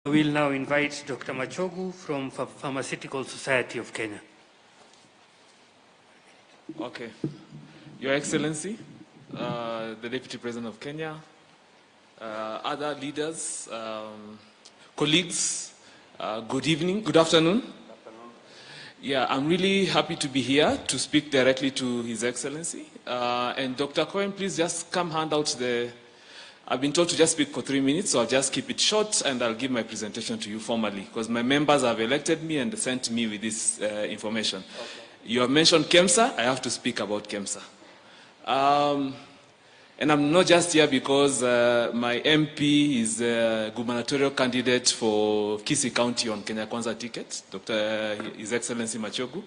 I will now invite Dr. Machogu from Pharmaceutical Society of Kenya. Okay. Your Excellency, the Deputy President of Kenya, other leaders, colleagues, good evening, good afternoon. Yeah, I'm really happy to be here to speak directly to His Excellency. And Dr. Cohen, please just come hand out the... I've been told to just speak for 3 minutes, so I'll just keep it short and I'll give my presentation to you formally because my members have elected me and sent me with this information. Okay. You have mentioned Kemsa, I have to speak about Kemsa. And I'm not just here because my MP is a gubernatorial candidate for KISII County on Kenya Kwanza ticket, His Excellency Machogu.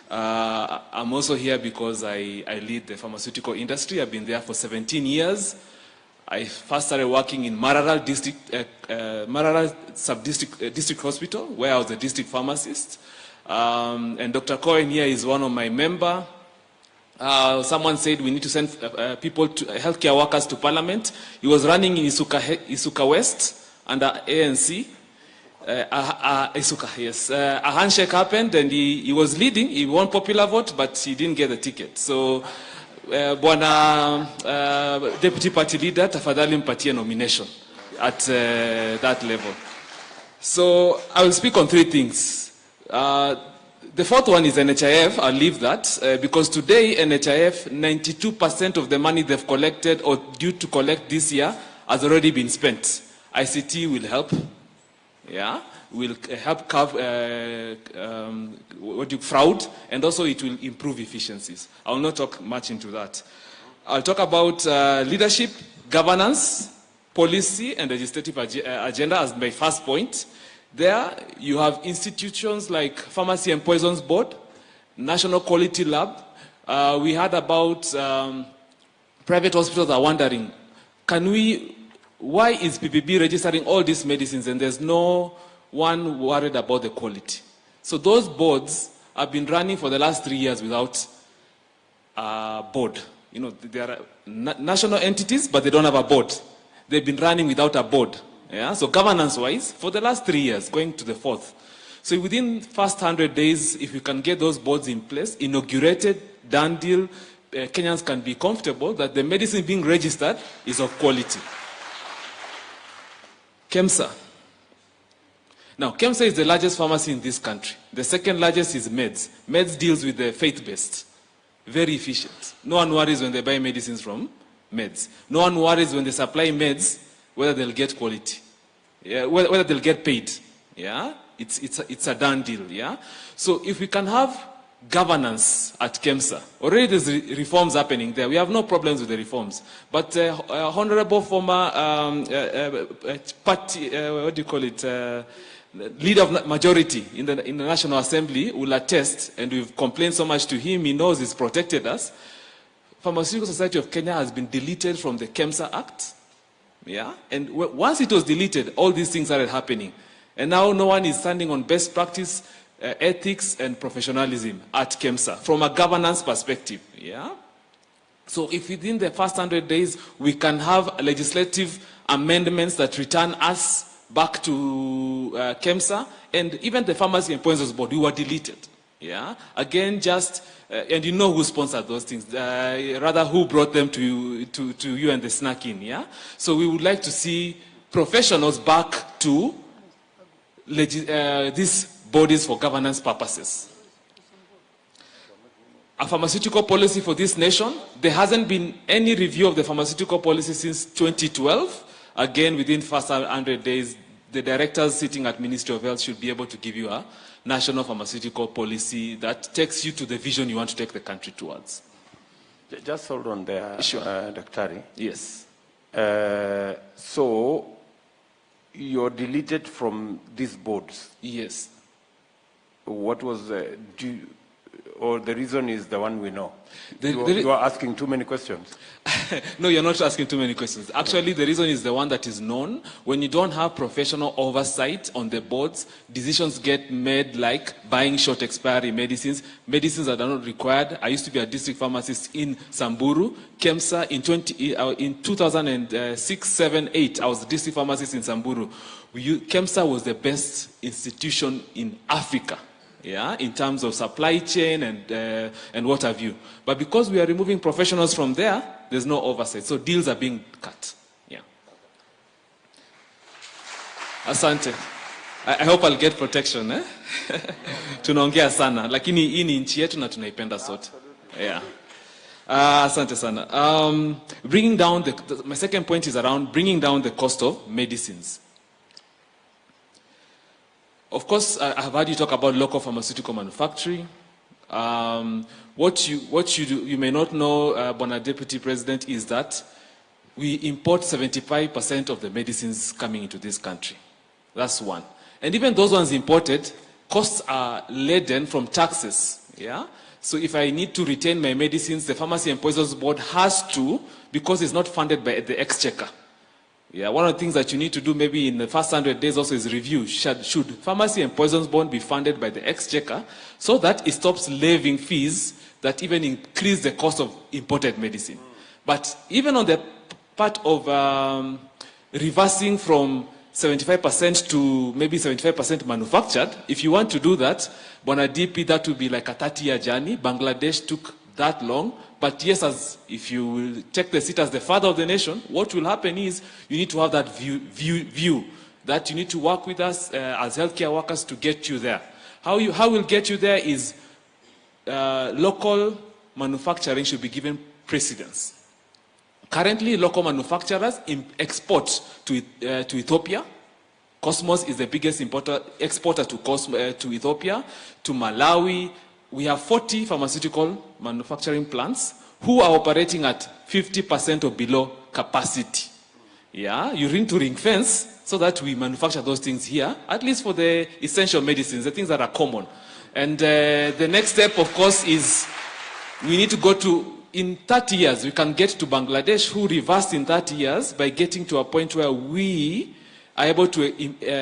I'm also here because I lead the pharmaceutical industry. I've been there for 17 years. I first started working in Marara District Hospital, where I was a district pharmacist. And Dr. Cohen here is one of my members. Someone said we need to send healthcare workers to Parliament. He was running in Isuka West under ANC. Isuka, yes. A handshake happened and he was leading. He won popular vote, but he didn't get the ticket. So, Bwana Deputy Party Leader, tafadhali mpatie nomination at that level. So, I will speak on 3 things. The fourth one is NHIF. I'll leave that because today NHIF, 92% of the money they've collected or due to collect this year has already been spent. ICT will help, yeah, will help cover fraud, and also it will improve efficiencies. I will not talk much into that. I'll talk about leadership, governance, policy, and legislative agenda as my first point. There, you have institutions like Pharmacy and Poisons Board, National Quality Lab. We heard about private hospitals are wondering, why is PPB registering all these medicines and there's no one worried about the quality? So those boards have been running for the last 3 years without a board. You know, they are national entities, but they don't have a board. They've been running without a board. Yeah, so governance-wise, for the last 3 years, going to the 4th. So within first 100 days, if we can get those boards in place, inaugurated, done deal, Kenyans can be comfortable that the medicine being registered is of quality. Kemsa. Now, Kemsa is the largest pharmacy in this country. The second largest is Meds. Meds deals with the faith-based. Very efficient. No one worries when they buy medicines from Meds. No one worries when they supply meds whether they'll get quality, yeah, whether they'll get paid. Yeah, it's a done deal. Yeah, so if we can have governance at Kemsa, already there's reforms happening there. We have no problems with the reforms, but honorable former party, what do you call it, leader of majority in the National Assembly will attest, and we've complained so much to him. He knows he's protected us. Pharmaceutical Society of Kenya has been deleted from the Kemsa Act. Yeah, and once it was deleted, all these things started happening. And now no one is standing on best practice, ethics, and professionalism at Kemsa from a governance perspective. Yeah. So if within the first 100 days, we can have legislative amendments that return us back to Kemsa, and even the Pharmacy and Poisons Board, we were deleted. Yeah. Again, just... and you know who sponsored those things, rather who brought them to you and the snack in, yeah? So we would like to see professionals back to these bodies for governance purposes. A pharmaceutical policy for this nation, there hasn't been any review of the pharmaceutical policy since 2012. Again, within first 100 days, the directors sitting at Ministry of Health should be able to give you a national pharmaceutical policy that takes you to the vision you want to take the country towards. Just hold on there, sure. Dr. Yes. So, you're deleted from these boards? Yes. What was or the reason is the one we know? You are asking too many questions. No, you're not asking too many questions. Actually, the reason is the one that is known. When you don't have professional oversight on the boards, decisions get made like buying short expiry medicines, medicines that are not required. I used to be a district pharmacist in Samburu. Kemsa, in 2006, 7, 8, I was a district pharmacist in Samburu. Kemsa was the best institution in Africa, yeah, in terms of supply chain and what have you. But because we are removing professionals from there, there's no oversight. So deals are being cut. Yeah. Asante. I hope I'll get protection, eh? Tunaongea sana, lakini hii ni nchi yetu na tunaipenda sote. Yeah. Asante sana. Bringing down my second point is around bringing down the cost of medicines. Of course, I have heard you talk about local pharmaceutical manufacturing. What you may not know, Bwana Deputy President, is that we import 75% of the medicines coming into this country. That's one. And even those ones imported, costs are laden from taxes. Yeah. So if I need to retain my medicines, the Pharmacy and Poisons Board has to, because it's not funded by the exchequer. Yeah, one of the things that you need to do maybe in the first 100 days also is review. Should Pharmacy and Poisons Board be funded by the exchequer so that it stops levying fees that even increase the cost of imported medicine. But even on the part of reversing from 75% to maybe 75% manufactured, if you want to do that, Bwana DP, that would be like a 30-year journey. Bangladesh took that long. But yes, if you will take the seat as the father of the nation, what will happen is you need to have that view that you need to work with us as healthcare workers to get you there. How we'll get you there is local manufacturing should be given precedence. Currently, local manufacturers export to Ethiopia. Cosmos is the biggest exporter to Ethiopia, to Malawi. We have 40 pharmaceutical manufacturing plants who are operating at 50% or below capacity. Yeah, you need to ring fence so that we manufacture those things here, at least for the essential medicines, the things that are common. And the next step, of course, is we need to go to, in 30 years, we can get to Bangladesh, who reversed in 30 years by getting to a point where we are able to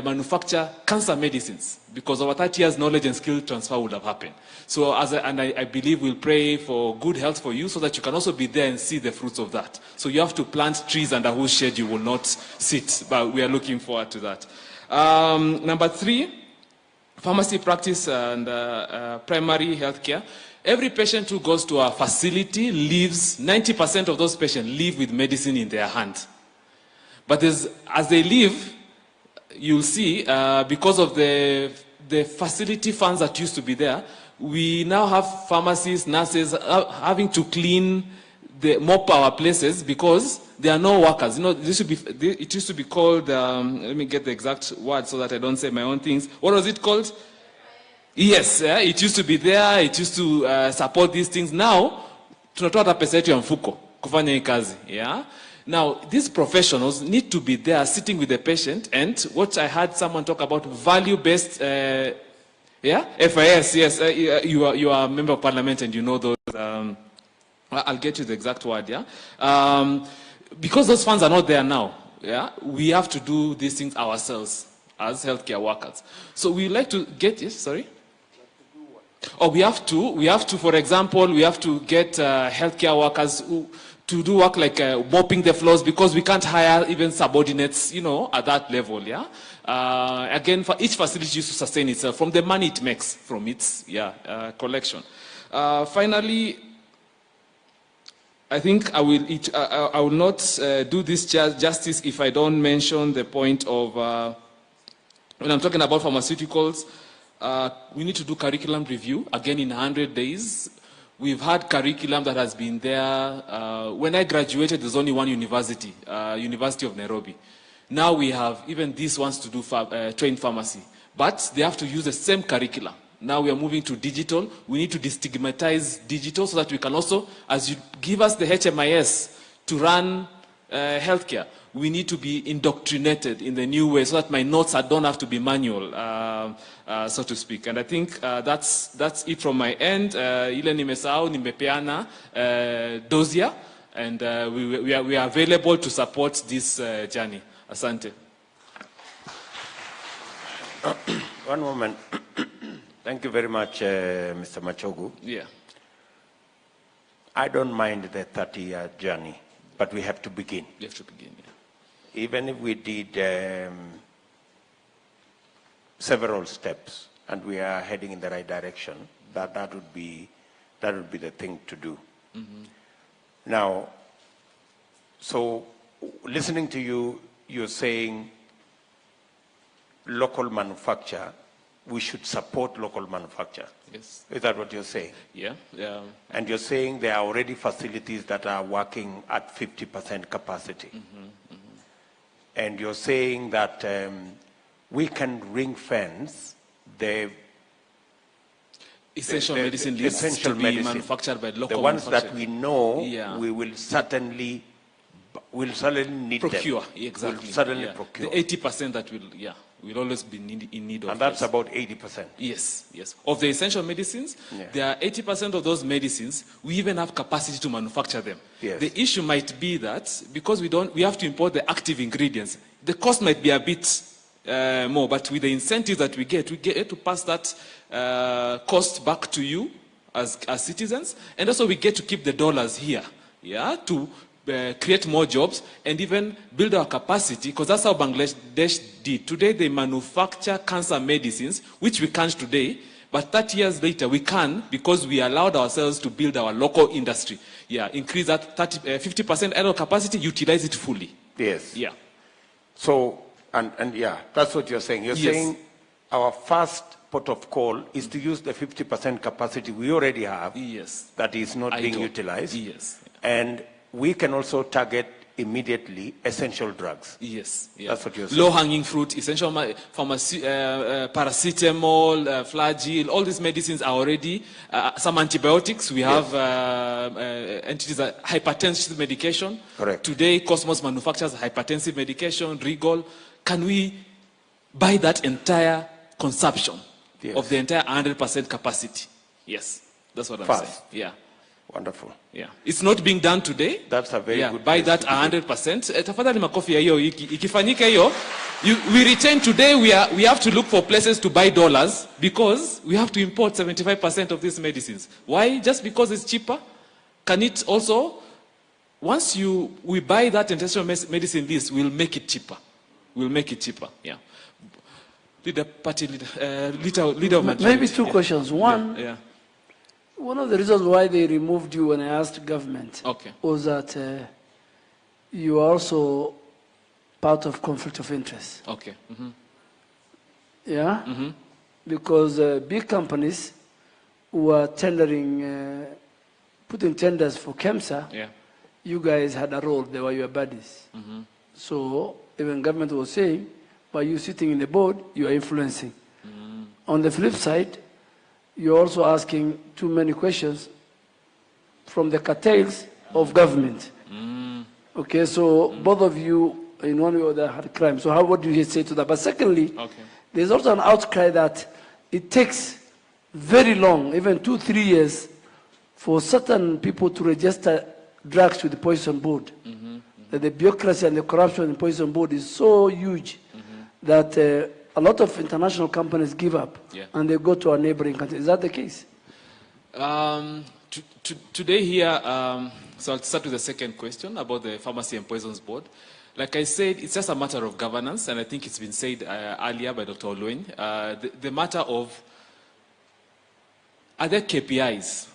manufacture cancer medicines, because over 30 years, knowledge and skill transfer would have happened. So, I believe we'll pray for good health for you so that you can also be there and see the fruits of that. So you have to plant trees under whose shade you will not sit, but we are looking forward to that. Number 3, pharmacy practice and primary health care. Every patient who goes to a facility leaves, 90% of those patients leave with medicine in their hand. But as they leave, you'll see, because of the facility funds that used to be there, we now have pharmacists, nurses having to clean mop our places because there are no workers. You know, it used to be called, let me get the exact word so that I don't say my own things. What was it called? Yes, it used to be there. It used to support these things. Now, tunatoa hata pesa yetu ya mfuko kufanya hii kazi. Yeah. Now, these professionals need to be there sitting with the patient, and what I heard someone talk about, value-based, FIS, yes, you are a member of parliament and you know those, I'll get you the exact word, yeah? Because those funds are not there now, yeah, we have to do these things ourselves as healthcare workers. So we like to get this, sorry? Oh, we have to, for example, we have to get healthcare workers to do work like mopping the floors, because we can't hire even subordinates, you know, at that level, yeah? Again, for each facility used to sustain itself from the money it makes from its collection. Finally, I think I will not do this justice if I don't mention the point of, when I'm talking about pharmaceuticals, we need to do curriculum review, again in 100 days. We've had curriculum that has been there. When I graduated, there's only one university, University of Nairobi. Now we have even these ones to do train pharmacy, but they have to use the same curriculum. Now we are moving to digital. We need to destigmatize digital so that we can also, as you give us the HMIS to run healthcare, we need to be indoctrinated in the new way so that my notes don't have to be manual, so to speak. And I think that's it from my end. Ile nimesahau, nimepeana dossier, and we are available to support this journey. Asante. One moment. Thank you very much, Mr. Machogu. Yeah. I don't mind the 30-year journey, but we have to begin. We have to begin, yeah. Even if we did several steps, and we are heading in the right direction, that would be the thing to do. Now, so listening to you, you're saying local manufacture, we should support local manufacture. Yes. Is that what you're saying? Yeah. And you're saying there are already facilities that are working at 50% capacity. And you're saying that we can ring fence the essential medicine lists to be manufactured by local the ones that we know we will certainly need procure, them. exactly. We'll suddenly procure. The 80% that will always be in need of. And that's about 80%. Yes. Of the essential medicines, there are 80% of those medicines, we even have capacity to manufacture them. Yes. The issue might be that because we have to import the active ingredients, the cost might be a bit more, but with the incentives that we get to pass that cost back to you as citizens, and also we get to keep the dollars here, to create more jobs and even build our capacity, because that's how Bangladesh did. Today they manufacture cancer medicines, which we can't today, but 30 years later we can, because we allowed ourselves to build our local industry. Increase that 50% idle capacity, utilize it fully. Yes. So, and that's what you're saying. You're saying our first port of call is to use the 50% capacity we already have that is not being utilized. And we can also target immediately essential drugs. That's what you're saying. Low-hanging fruit, essential paracetamol, flagyl, all these medicines are already, some antibiotics. We have entities, hypertensive medication. Correct. Today, Cosmos manufactures hypertensive medication, Rigol. Can we buy that entire consumption of the entire 100% capacity? Yes, that's what I'm saying. Wonderful. It's not being done today. That's a very good by that 100%. Tafadhali makofi ya hiyo ikifanyika hiyo, we retain today, we have to look for places to buy dollars because we have to import 75% of these medicines. Why? Just because it's cheaper? Can it also, once we buy that international medicine list, we'll make it cheaper. Leader of majority. Maybe two questions. One, one of the reasons why they removed you when I asked government was that you are also part of conflict of interest. Because big companies who are tendering, putting tenders for Kemsa, you guys had a role, they were your buddies. So even government was saying, by you sitting in the board, you are influencing. On the flip side, you're also asking too many questions from the cartels of government. Okay, so both of you, in one way or the other, had crime. So what do you say to that? But secondly, there's also an outcry that it takes very long, even 2-3 years, for certain people to register drugs with the poison board. That the bureaucracy and the corruption in the poison board is so huge that a lot of international companies give up and they go to our neighboring countries. Is that the case? Today here, so I'll start with the second question about the Pharmacy and Poisons Board. Like I said, it's just a matter of governance, and I think it's been said earlier by Dr. Oluwen. The matter of, are there KPIs,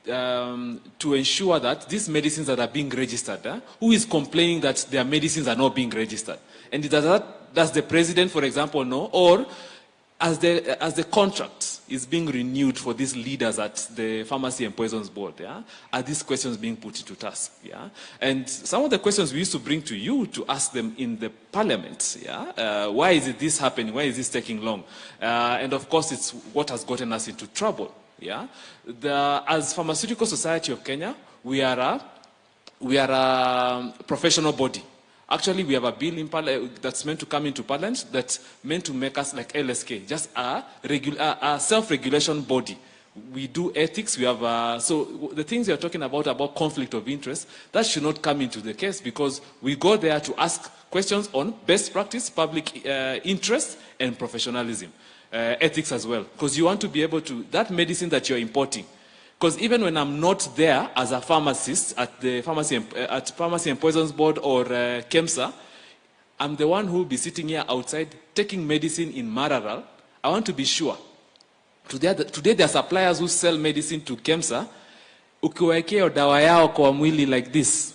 to ensure that these medicines that are being registered, who is complaining that their medicines are not being registered? And does the president, for example, know? Or as the contract is being renewed for these leaders at the Pharmacy and Poisons Board, are these questions being put into task? And some of the questions we used to bring to you to ask them in the parliament, why is this happening? Why is this taking long? And of course, it's what has gotten us into trouble. As Pharmaceutical Society of Kenya, we are a professional body. Actually, we have a bill in that's meant to come into Parliament that's meant to make us like LSK, just a self-regulation body. We do ethics. We have so the things you're talking about conflict of interest, that should not come into the case, because we go there to ask questions on best practice, public interest, and professionalism, ethics as well. Because you want to be able to, that medicine that you're importing, because even when I'm not there as a pharmacist at the Pharmacy and Poisons Board or Kemsa, I'm the one who will be sitting here outside taking medicine in Maralal. I want to be sure. Today there are suppliers who sell medicine to Kemsa. Ukiwekea dawa yao kwa mwili like this,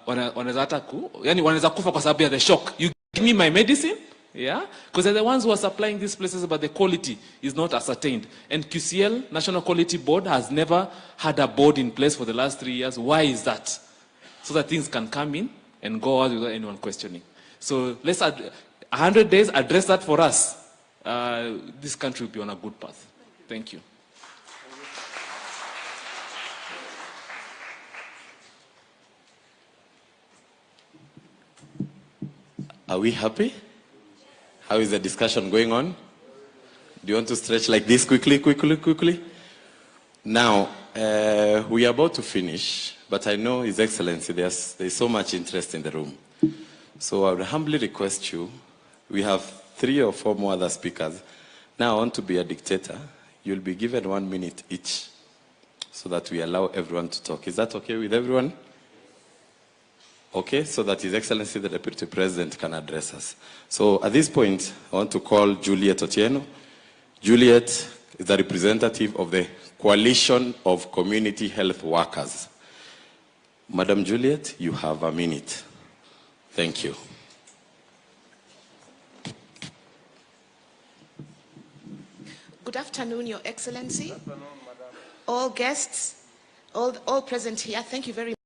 wanaweza kufa kwa sababu ya the shock. You give me my medicine, yeah? Because they're the ones who are supplying these places, but the quality is not ascertained. And QCL, National Quality Board, has never had a board in place for the last 3 years. Why is that? So that things can come in and go out without anyone questioning. So let's 100 days, address that for us. This country will be on a good path. Thank you. Are we happy? How is the discussion going on? Do you want to stretch like this quickly? Now, we are about to finish, but I know His Excellency, there's so much interest in the room. So I would humbly request you, we have 3 or 4 more other speakers. Now I want to be a dictator. You'll be given 1 minute each so that we allow everyone to talk. Is that okay with everyone? Okay, so that His Excellency the Deputy President can address us. So at this point, I want to call Juliet Otieno. Juliet is the representative of the Coalition of Community Health Workers. Madam Juliet, you have a minute. Thank you. Good afternoon, Your Excellency. All guests, all present here, thank you very much.